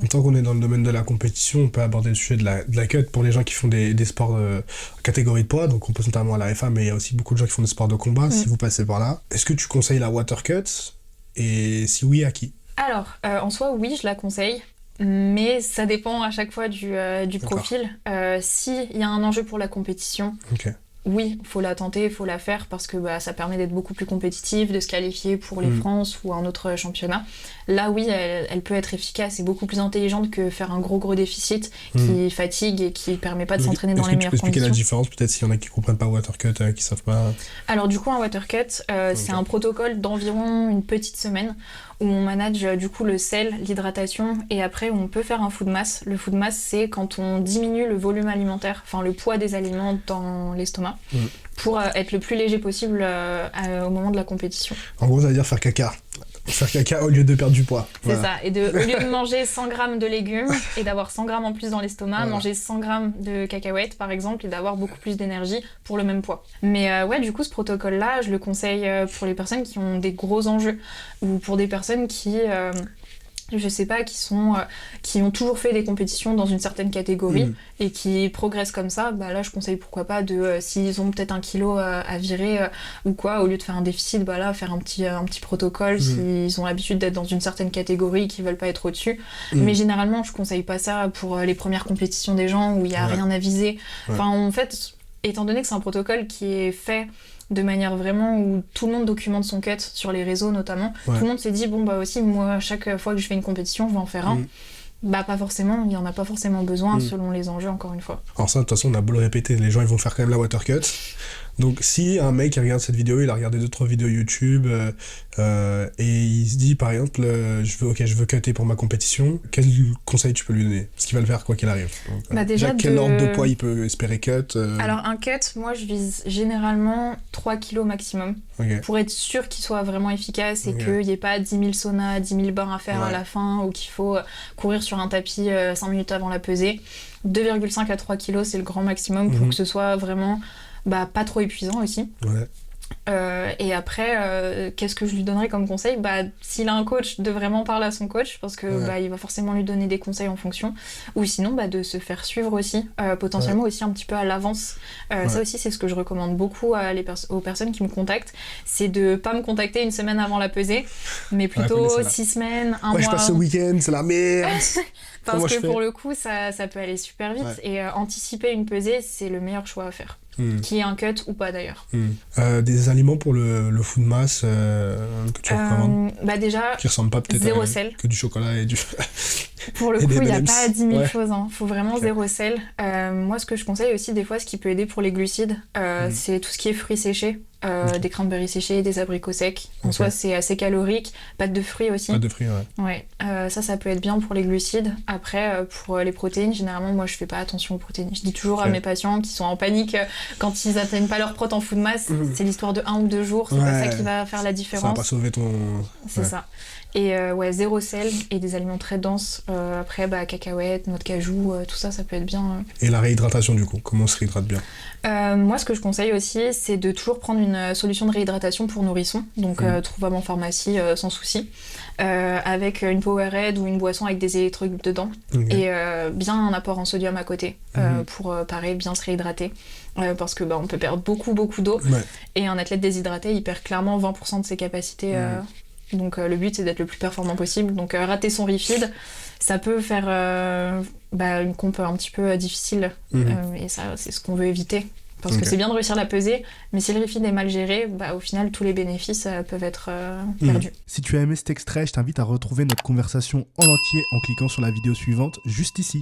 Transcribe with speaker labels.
Speaker 1: Tant qu'on est dans le domaine de la compétition, on peut aborder le sujet de la cut pour les gens qui font des sports catégorie de poids, donc on pense notamment à la FA, mais il y a aussi beaucoup de gens qui font des sports de combat, si vous passez par là. Est-ce que tu conseilles la water cut? Et si oui, à qui?
Speaker 2: Alors, en soi, oui, je la conseille. Mais ça dépend à chaque fois du profil. S'il y a un enjeu pour la compétition, oui, il faut la tenter, il faut la faire parce que ça permet d'être beaucoup plus compétitif, de se qualifier pour les France ou un autre championnat. Là, oui, elle peut être efficace et beaucoup plus intelligente que faire un gros déficit qui fatigue et qui permet pas de s'entraîner dans les meilleures conditions.
Speaker 1: Est-ce que tu peux expliquer la différence, peut-être s'il y en a qui comprennent pas water cut, qui savent pas?
Speaker 2: Alors du coup, un water cut, c'est un protocole d'environ une petite semaine où on manage du coup le sel, l'hydratation et après on peut faire un food mass. Le food mass, c'est quand on diminue le volume alimentaire, enfin le poids des aliments dans l'estomac pour être le plus léger possible au moment de la compétition.
Speaker 1: En gros, ça veut dire faire caca. Faire caca au lieu de perdre du poids.
Speaker 2: C'est ça. Et au lieu de manger 100 grammes de légumes et d'avoir 100 grammes en plus dans l'estomac, manger 100 grammes de cacahuètes par exemple et d'avoir beaucoup plus d'énergie pour le même poids. Mais ouais, du coup, ce protocole-là, je le conseille pour les personnes qui ont des gros enjeux ou pour des personnes qui... je sais pas, qui ont toujours fait des compétitions dans une certaine catégorie et qui progressent comme ça, là je conseille pourquoi pas s'ils ont peut-être 1 kilo à virer ou quoi, au lieu de faire un déficit, là faire un petit protocole s'ils ont l'habitude d'être dans une certaine catégorie et qu'ils veulent pas être au-dessus. Mais généralement je conseille pas ça pour les premières compétitions des gens où il y a rien à viser. Enfin en fait, étant donné que c'est un protocole qui est fait de manière vraiment où tout le monde documente son cut sur les réseaux notamment. Tout le monde s'est dit aussi moi chaque fois que je fais une compétition je vais en faire un. Pas forcément, il y en a pas forcément besoin selon les enjeux encore une fois.
Speaker 1: Alors ça de toute façon on a beau le répéter, les gens ils vont faire quand même la water cut. Donc si un mec qui regarde cette vidéo, il a regardé 2-3 vidéos YouTube et il se dit par exemple je veux cutter pour ma compétition, quel conseil tu peux lui donner? Parce qu'il va le faire quoi qu'il arrive. Donc,
Speaker 2: déjà
Speaker 1: quel ordre de poids il peut espérer cut
Speaker 2: Alors un cut, moi je vise généralement 3 kilos maximum pour être sûr qu'il soit vraiment efficace et qu'il n'y ait pas 10 000 saunas, 10 000 bains à faire à la fin ou qu'il faut courir sur un tapis 5 minutes avant la pesée. 2,5 à 3 kilos c'est le grand maximum pour que ce soit vraiment pas trop épuisant aussi. Et après, qu'est-ce que je lui donnerais comme conseil? S'il a un coach, de vraiment parler à son coach parce que il va forcément lui donner des conseils en fonction. Ou sinon, de se faire suivre aussi, potentiellement aussi un petit peu à l'avance. Ça aussi, c'est ce que je recommande beaucoup aux personnes qui me contactent. C'est de pas me contacter une semaine avant la pesée, mais plutôt 6 semaines, un mois.
Speaker 1: Je passe ce week-end, c'est la merde.
Speaker 2: Parce que pour le coup, ça peut aller super vite. Et anticiper une pesée, c'est le meilleur choix à faire. Qui est un cut ou pas d'ailleurs.
Speaker 1: Des aliments pour le food mass que tu recommandes?
Speaker 2: Déjà,
Speaker 1: qui ressemblent pas peut-être
Speaker 2: zéro sel.
Speaker 1: Que du chocolat et du...
Speaker 2: Pour le coup, il n'y a pas 10 000 choses. Faut vraiment zéro sel. Moi, ce que je conseille aussi, des fois, ce qui peut aider pour les glucides, c'est tout ce qui est fruits séchés. Des cranberries séchés, des abricots secs. En soi, c'est assez calorique. Pâte de fruits aussi.
Speaker 1: Pâte de fruits,
Speaker 2: ça peut être bien pour les glucides. Après, pour les protéines, généralement, moi, je fais pas attention aux protéines. Je dis toujours à mes patients qui sont en panique quand ils atteignent pas leur prot en food mass, c'est l'histoire de 1 ou 2 jours. C'est pas ça qui va faire la différence.
Speaker 1: Ça va pas sauver ton...
Speaker 2: C'est ça. Et zéro sel et des aliments très denses. Après, cacahuètes, noix de cajou, tout ça, ça peut être bien.
Speaker 1: Et la réhydratation, du coup, comment on se réhydrate bien?
Speaker 2: Moi, ce que je conseille aussi, c'est de toujours prendre une solution de réhydratation pour nourrissons, donc trouvable en pharmacie sans souci, avec une Powerade ou une boisson avec des électrolytes dedans, et bien un apport en sodium à côté, pour pareil, bien se réhydrater. Parce que on peut perdre beaucoup d'eau, et un athlète déshydraté, il perd clairement 20% de ses capacités. Donc le but c'est d'être le plus performant possible. Donc rater son refeed, ça peut faire une comp un petit peu difficile. Et ça c'est ce qu'on veut éviter. Parce que c'est bien de réussir la pesée, mais si le refeed est mal géré, au final tous les bénéfices peuvent être perdus.
Speaker 3: Si tu as aimé cet extrait, je t'invite à retrouver notre conversation en entier en cliquant sur la vidéo suivante juste ici.